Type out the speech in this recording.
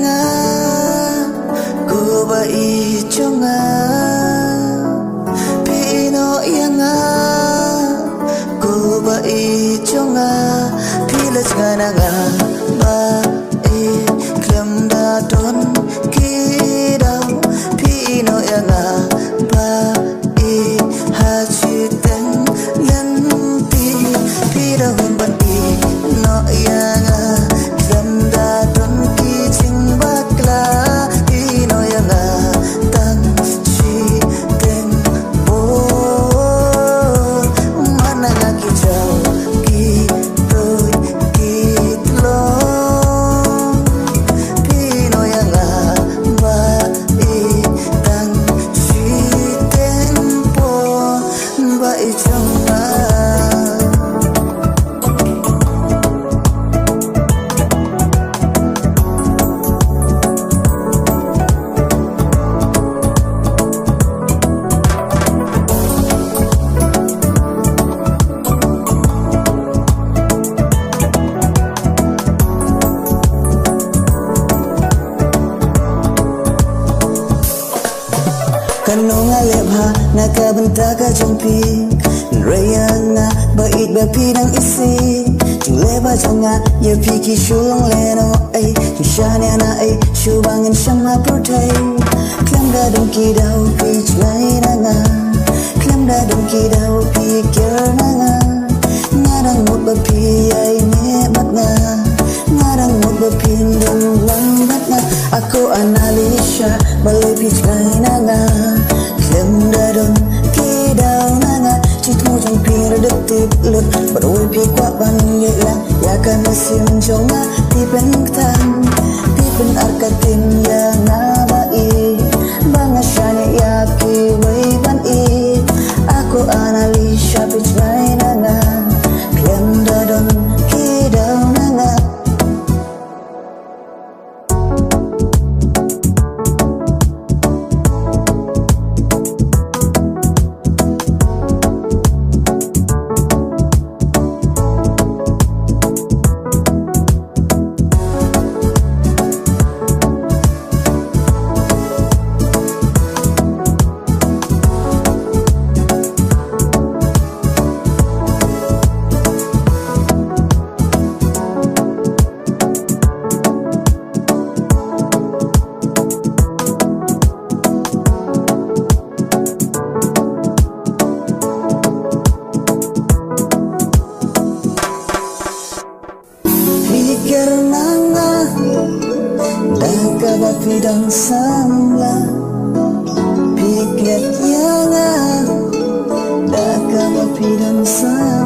nga ku ba I chonga pino yanga ku ba I chonga pilas gana nga ba I klem da don ki dau pino yanga ba I ha chi ten len ti pi da hun ban I no yanga klem da don ki ching ba kla pino yanga tan chi ten bo mana nga ki chau ki toi ki lo pino yanga ba I tan chi ten bo ba I chonga kanunga lebha nakabenta ka jongpi rayanga bait ba pidang isi leba jonga ye piki shulong leno ai shane na ai shubangin shama protai klem da dum ki dau pi chlai nanga klem da dum ki dau pi kyer nanga ngarang mut ba pi ai ne batna ngarang mut ba pi dum lang batna aku analisha balai pi chlai nanga klem da dum ki dau nanga chitmu jong pi redetip lut badoi pi kwa ban ye lang ya kan sim jonga ti pen tan ti pen arkatin ya na ba I banga shane ya ki wei ban I aku analisha pi chlai nanga klem da dum ki dau nanga pikir nanga daga ba pidang samla pikir yanga daga ba pidang samla